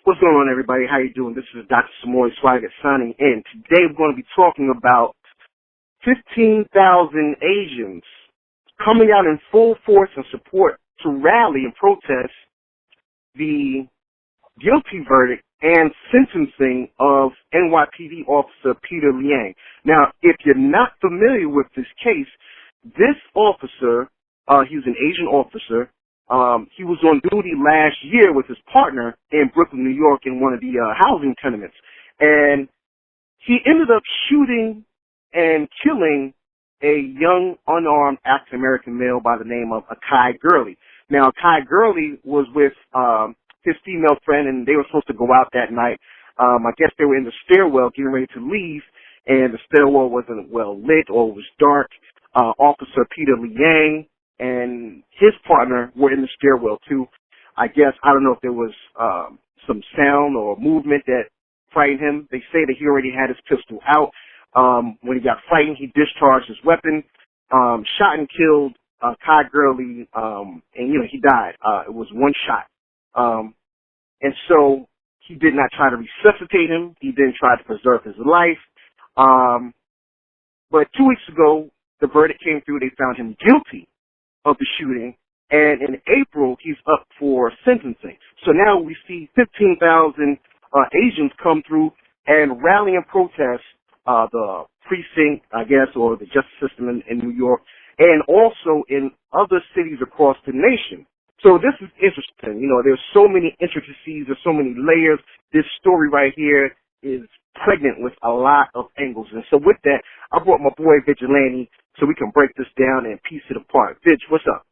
What's going on, everybody? How you doing? This is Dr. Samoy Swagger signing in. Today we're going to be talking about 15,000 Asians coming out in full force and support to rally and protest the guilty verdict and sentencing of NYPD officer Peter Liang. Now, if you're not familiar with this case, this officer, he was an Asian officer. He was on duty last year with his partner in Brooklyn, New York, in one of the housing tenements. And he ended up shooting and killing a young, unarmed African-American male by the name of Akai Gurley. Now, Akai Gurley was with his female friend, and they were supposed to go out that night. I guess they were in the stairwell getting ready to leave, and the stairwell wasn't well lit or it was dark. Officer Peter Liang and his partner were in the stairwell too. I don't know if there was some sound or movement that frightened him. They say that he already had his pistol out. When he got frightened, he discharged his weapon, shot and killed Kai Gurley, and he died. It was one shot. And so he did not try to resuscitate him. He didn't try to preserve his life. But 2 weeks ago, the verdict came through. They found him guilty of the shooting, and in April, he's up for sentencing. So now we see 15,000 Asians come through and rally and protest the precinct, I guess, or the justice system in New York, and also in other cities across the nation. So this is interesting. There's so many intricacies, there's so many layers. This story right here is pregnant with a lot of angles. And so with that, I brought my boy Vigilante so we can break this down and piece it apart. Vig, what's up?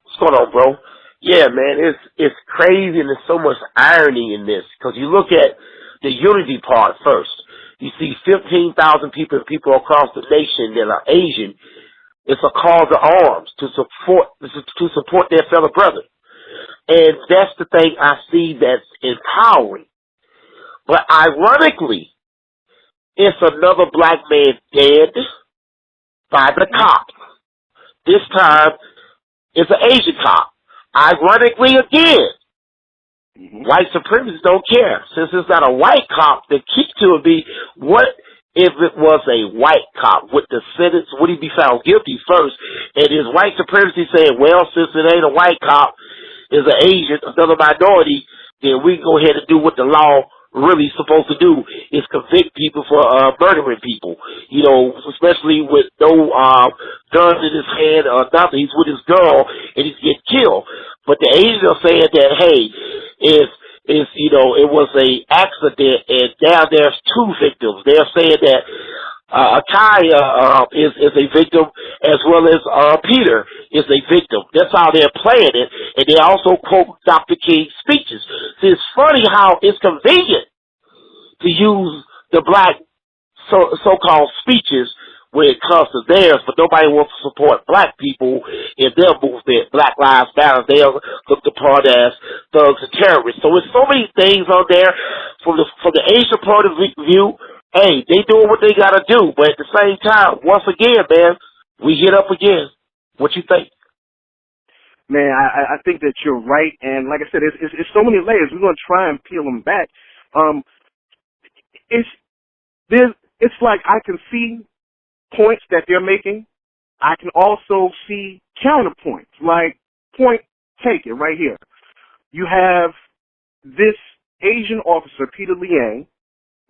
What's going on, bro? Yeah, man, it's crazy and there's so much irony in this because you look at the unity part first. You see 15,000 people across the nation that are Asian. It's a call to arms to support their fellow brother. And that's the thing I see that's empowering. But ironically, it's another black man dead by the cop. This time, it's an Asian cop. Ironically, again, white supremacists don't care. Since it's not a white cop, the kick to it be, what if it was a white cop? Would the sentence, would he be found guilty first? And is white supremacy saying, well, since it ain't a white cop, it's an Asian, another minority, then we can go ahead and do what the law really supposed to do, is convict people for murdering people, especially with no gun in his hand or nothing. He's with his girl and he's getting killed. But the Asians are saying that, hey, if it was a accident and now there's two victims. They're saying that Akai is a victim as well as Peter is a victim. That's how they're playing it. And they also quote Dr. King's speeches. See, it's funny how it's convenient to use the black so-called speeches when it comes to theirs, but nobody wants to support black people in their movement. Black Lives Matter, they are looked upon as thugs and terrorists. So there's so many things on there from the Asian point of view. Hey, they doing what they gotta do, but at the same time, once again, man, we hit up again. What you think? Man, I think that you're right, and like I said, it's so many layers. We're gonna try and peel them back. It's like I can see points that they're making. I can also see counterpoints. Like, point taken right here. You have this Asian officer, Peter Liang,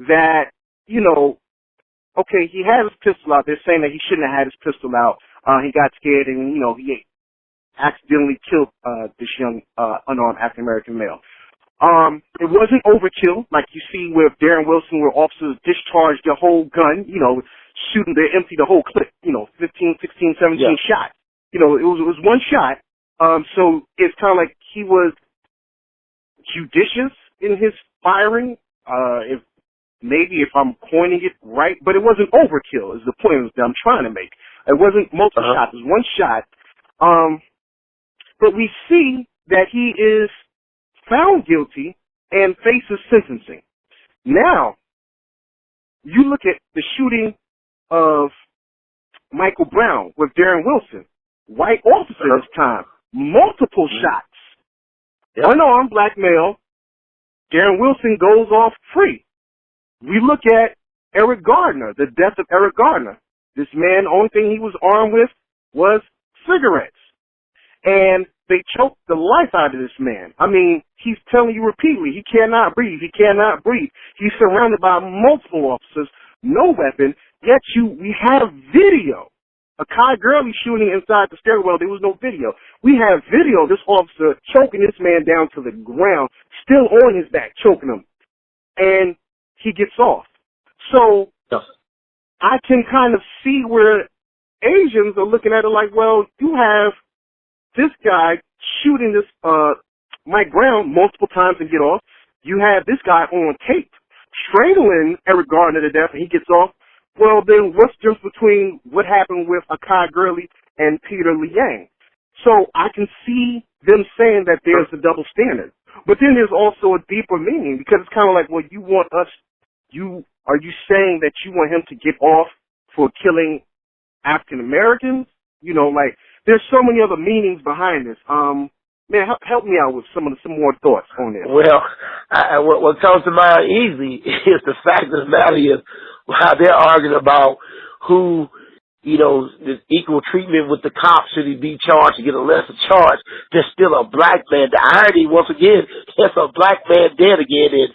that, okay, he had his pistol out. They're saying that he shouldn't have had his pistol out. He got scared and, he accidentally killed this young unarmed African-American male. It wasn't overkill, like you see with Darren Wilson, where officers discharged their whole gun, shooting, they empty the whole clip, 15, 16, 17 shots. It was one shot. So it's kind of like he was judicious in his firing, if I'm coining it right, but it wasn't overkill is the point that I'm trying to make. It wasn't multiple shots, it was one shot. But we see that he is found guilty and faces sentencing. Now, you look at the shooting of Michael Brown with Darren Wilson, white officer this time, multiple shots, unarmed black male, Darren Wilson goes off free. We look at Eric Gardner, the death of Eric Gardner. This man, the only thing he was armed with was cigarettes. And they choked the life out of this man. I mean, he's telling you repeatedly, he cannot breathe, he cannot breathe. He's surrounded by multiple officers, no weapon, yet we have video. Akai Gurley shooting inside the stairwell, there was no video. We have video of this officer choking this man down to the ground, still on his back, choking him. And he gets off. So, I can kind of see where Asians are looking at it like, well, you have this guy shooting this Mike Brown multiple times and get off. You have this guy on tape strangling Eric Gardner to death and he gets off. Well, then what's the difference between what happened with Akai Gurley and Peter Liang? So I can see them saying that there's a double standard. But then there's also a deeper meaning because it's kind of like, well, are you saying that you want him to get off for killing African Americans? You know, like, there's so many other meanings behind this. Man, help me out with some more thoughts on this. Well, what comes to mind easily is the fact of the matter is how they're arguing about who, the equal treatment with the cops, should he be charged to get a lesser charge. There's still a black man. The irony, once again, there's a black man dead again, and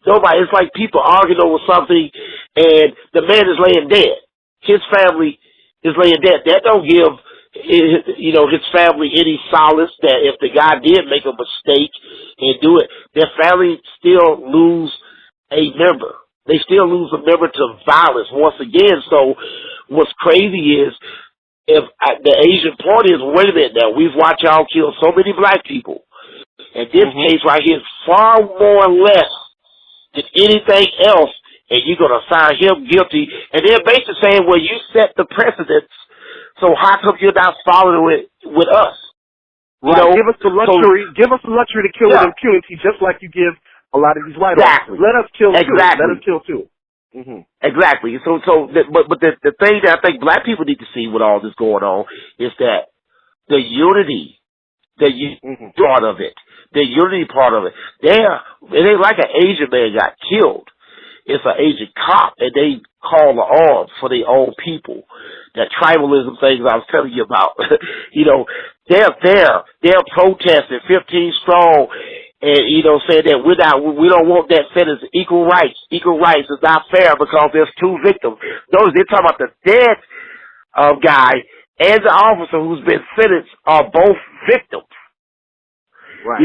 it's like people arguing over something, and the man is laying dead. His family is laying dead. That don't give his family any solace that if the guy did make a mistake and do it, their family still lose a member. They still lose a member to violence once again. So what's crazy is if the Asian part is, wait a minute now, we've watched y'all kill so many black people. And this case right here is far more or less than anything else, and you're going to find him guilty. And they're basically saying, well, you set the precedence, so how come you're not following it with us? Right. Give us the luxury to kill with impunity, just like you give a lot of these white officers. Let us kill too. Let us kill too. Mm-hmm. Exactly. But the thing that I think black people need to see with all this going on is that the unity, part of it, the unity part of it. It ain't like an Asian man got killed. It's an Asian cop, and they call the arms for their own people. That tribalism things I was telling you about. They're there. They're protesting 15 strong and, saying that we don't want that sentence. Equal rights. Equal rights is not fair because there's two victims. Notice they're talking about the dead guy and the officer who's been sentenced are both victims. Right.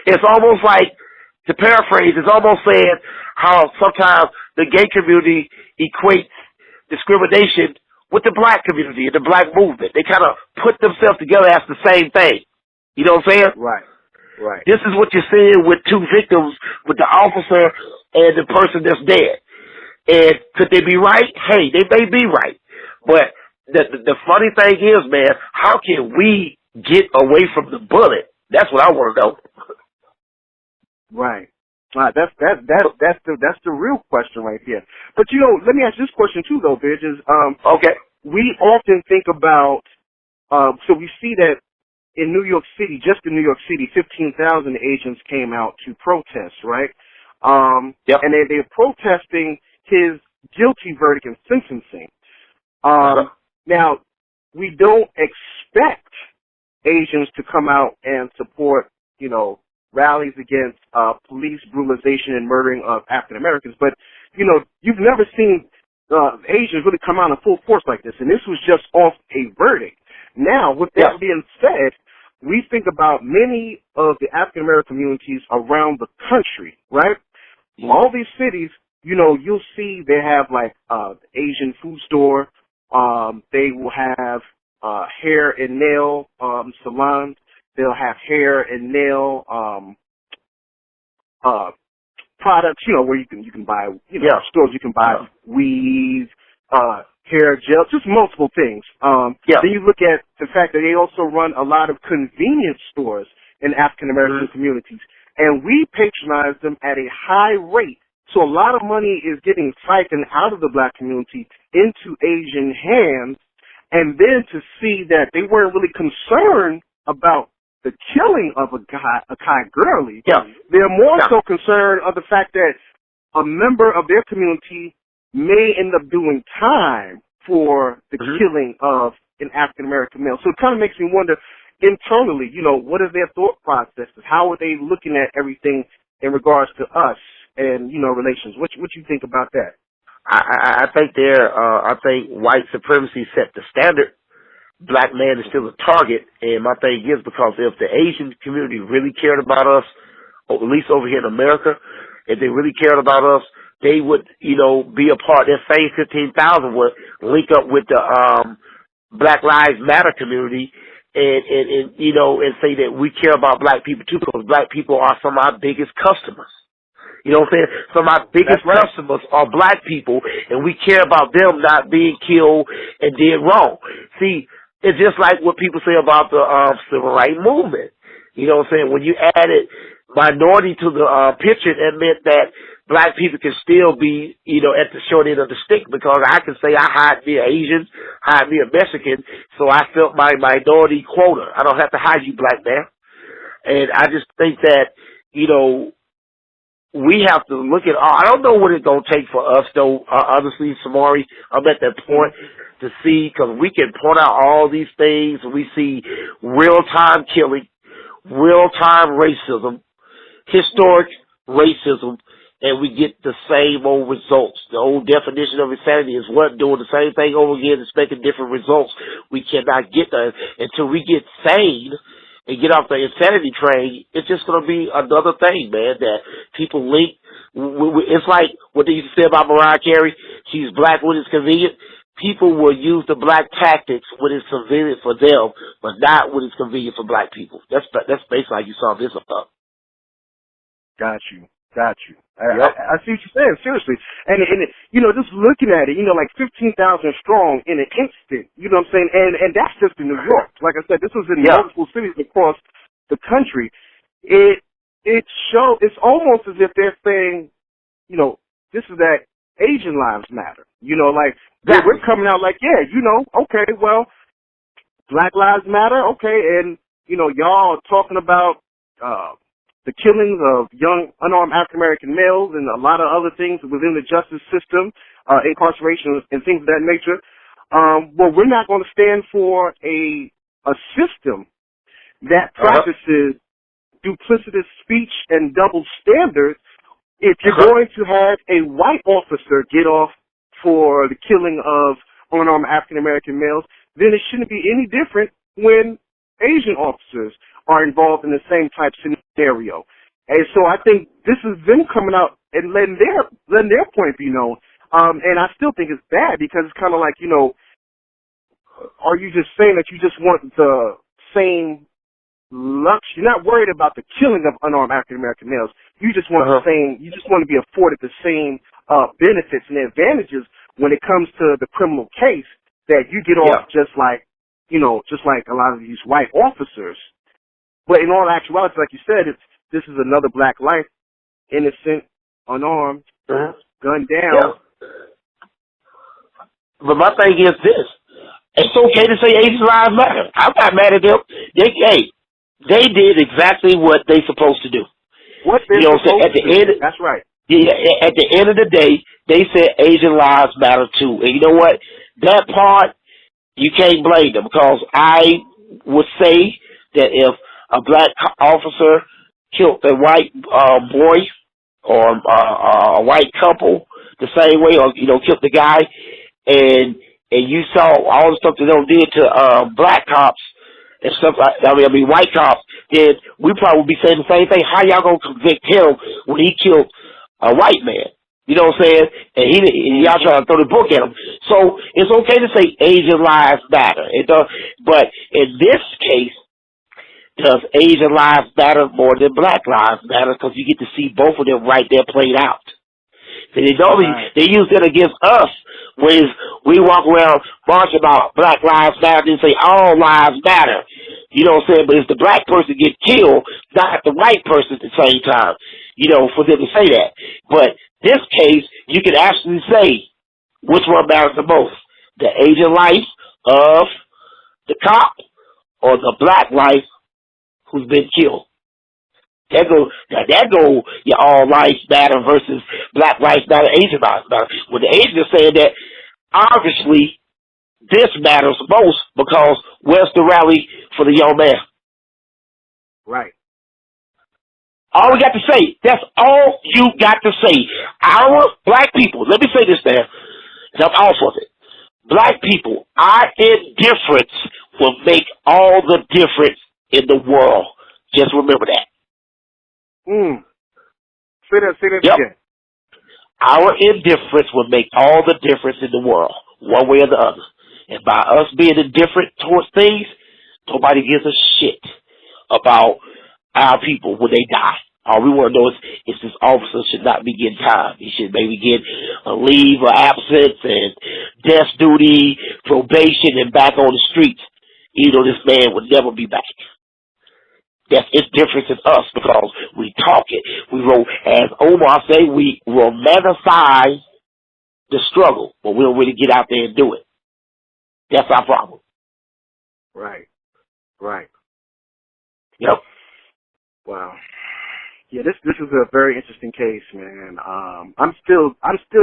It's almost like, to paraphrase, it's almost saying how sometimes the gay community equates discrimination with the black community and the black movement. They kind of put themselves together as the same thing. You know what I'm saying? Right. This is what you're seeing with two victims, with the officer and the person that's dead. And could they be right? Hey, they may be right. But the funny thing is, man, how can we get away from the bullet? That's what I want to know. Right. That's the real question right here. But let me ask this question too, though, Bidge. Okay. We often think about, so we see that in New York City, just in New York City, 15,000 agents came out to protest, right? Yep. And they're protesting his guilty verdict and sentencing. Now, we don't expect Asians to come out and support, rallies against police brutalization and murdering of African Americans. But, you've never seen Asians really come out in full force like this. And this was just off a verdict. Now, with that being said, we think about many of the African American communities around the country, right? Mm-hmm. All these cities, you'll see they have like Asian food store. They will have hair and nail salons. They'll have hair and nail products, where you can buy, stores you can buy weave, hair gel, just multiple things. Then you look at the fact that they also run a lot of convenience stores in African American communities, and we patronize them at a high rate. So a lot of money is getting siphoned out of the black community into Asian hands, and then to see that they weren't really concerned about the killing of a Kai Gurley. Yeah. They're more so concerned of the fact that a member of their community may end up doing time for the killing of an African-American male. So it kind of makes me wonder internally, what is their thought processes? How are they looking at everything in regards to us and, relations? What you think about that? I think I think white supremacy set the standard. Black man is still a target, and my thing is because if the Asian community really cared about us, or at least over here in America, if they really cared about us, they would, be a part. That same 15,000 would link up with the Black Lives Matter community, and say that we care about black people too, because black people are some of our biggest customers. You know what I'm saying? Some of our biggest customers are black people, and we care about them not being killed and did wrong. See, it's just like what people say about the civil rights movement. You know what I'm saying? When you added minority to the picture, that meant that black people can still be, at the short end of the stick, because I can say I hide me an Asian, hide me a Mexican, so I felt my minority quota. I don't have to hide you, black man. And I just think that, we have to look at I don't know what it's going to take for us, though, honestly, Samari. I'm at that point to see, because we can point out all these things, and we see real-time killing, real-time racism, historic racism, and we get the same old results. The old definition of insanity is what? Doing the same thing over again, expecting different results. We cannot get that until we get sane and get off the insanity train. It's just going to be another thing, man, that people link. It's like what they used to say about Mariah Carey. She's black when it's convenient. People will use the black tactics when it's convenient for them, but not when it's convenient for black people. That's basically how you solve this up. Got you. I see what you're saying, seriously. And just looking at it, like 15,000 strong in an instant, you know what I'm saying? And that's just in New York. Like I said, this was in multiple cities across the country. It's almost as if they're saying, this is that Asian lives matter. We're coming out like, okay, well, Black Lives Matter, okay, and, y'all talking about, the killings of young, unarmed African-American males and a lot of other things within the justice system, incarceration and things of that nature. Well, we're not going to stand for a system that practices duplicitous speech and double standards. If you're going to have a white officer get off for the killing of unarmed African-American males, then it shouldn't be any different when Asian officers are involved in the same type scenario. And so I think this is them coming out and letting their point be known. And I still think it's bad, because it's kind of like, are you just saying that you just want the same lux? You're not worried about the killing of unarmed African-American males. You just want the same, you just want to be afforded the same benefits and advantages when it comes to the criminal case, that you get off just like a lot of these white officers. But in all actuality, like you said, this is another black life, innocent, unarmed, gunned down. But my thing is this. It's okay to say Asian lives matter. I'm not mad at them. They did exactly what they supposed to do. What they're supposed to do. That's right. Yeah, at the end of the day, they said Asian lives matter too. And you know what? That part, you can't blame them, because I would say that if a black officer killed a white boy or a white couple the same way, or killed the guy, and you saw all the stuff that they did to black cops and stuff like white cops, then we probably would be saying the same thing. How y'all gonna convict him when he killed a white man? You know what I'm saying? And y'all trying to throw the book at him. So it's okay to say Asian lives matter. But in this case, does Asian lives matter more than black lives matter? Because you get to see both of them right there played out. So they use that against us, whereas we walk around marching about black lives matter and say all lives matter. You know what I'm saying? But if the black person gets killed, not the white person at the same time, for them to say that. But this case, you can actually say which one matters the most, the Asian life of the cop or the black life who's been killed. That go, your all lives matter versus black lives matter, Asian lives matter. When the Asians are saying that, obviously, this matters most because where's the rally for the young man? Right. All we got to say, that's all you got to say. Our black people, let me say this, man, and I'm off of it. Black people, our indifference will make all the difference in the world. Just remember that. Say that Yep. again. Our indifference will make all the difference in the world, one way or the other. And by us being indifferent towards things, nobody gives a shit about our people when they die. All we want to know is this officer should not be getting time. He should maybe get a leave or absence and desk duty, probation, and back on the streets. Even though this man would never be back. That's its difference in us because we talk it. We as Omar say, we romanticize the struggle, but we don't really get out there and do it. That's our problem. Right. Yep. Wow. Yeah, this is a very interesting case, man. I'm still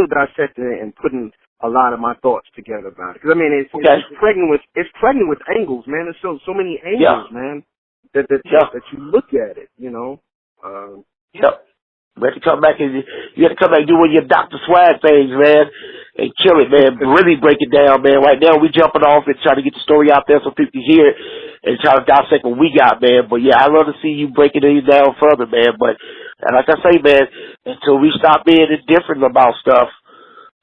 dissecting and putting a lot of my thoughts together about it. Because I mean, it's pregnant with angles, man. There's so many angles, man. That you look at it, you know. Yep. You have to come back and do one of your Dr. Swag things, man, and kill it, man. Really break it down, man. Right now we jumping off and trying to get the story out there so people can hear it and try to dissect what we got, man. But yeah, I'd love to see you breaking it down further, man. But like I say, man, until we stop being indifferent about stuff,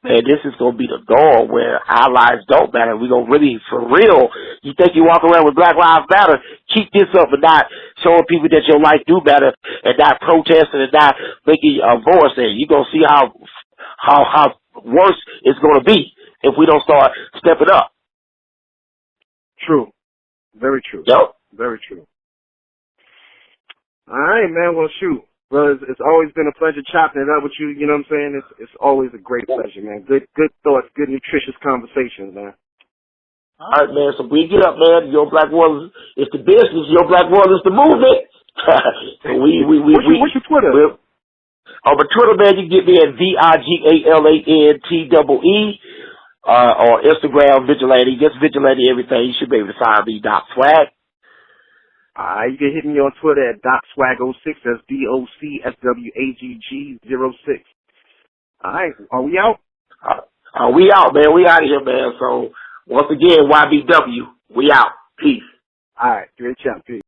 man, this is going to be the norm where our lives don't matter. We're going to really, for real, you think you walk around with Black Lives Matter, keep this up and not showing people that your life do matter and not protesting and not making a voice. And you're going to see how worse it's going to be if we don't start stepping up. True. Very true. Yep. Very true. All right, man. Well, shoot. Well, it's always been a pleasure chopping it up with you. You know what I'm saying? It's always a great pleasure, man. Good thoughts, good nutritious conversations, man. All right, man. So we get up, man. Your Black World is the business. Your Black World is the movement. What's your Twitter? On my Twitter, man, you can get me at VIGALANTEE, or Instagram Vigilante. Just Vigilante everything. You should be able to find me. .swag. You can hit me on Twitter at DocSwag06. That's DOCSWAGG06. All right. Are we out? We out, man. We out of here, man. So, once again, YBW, we out. Peace. All right. Great job. Peace.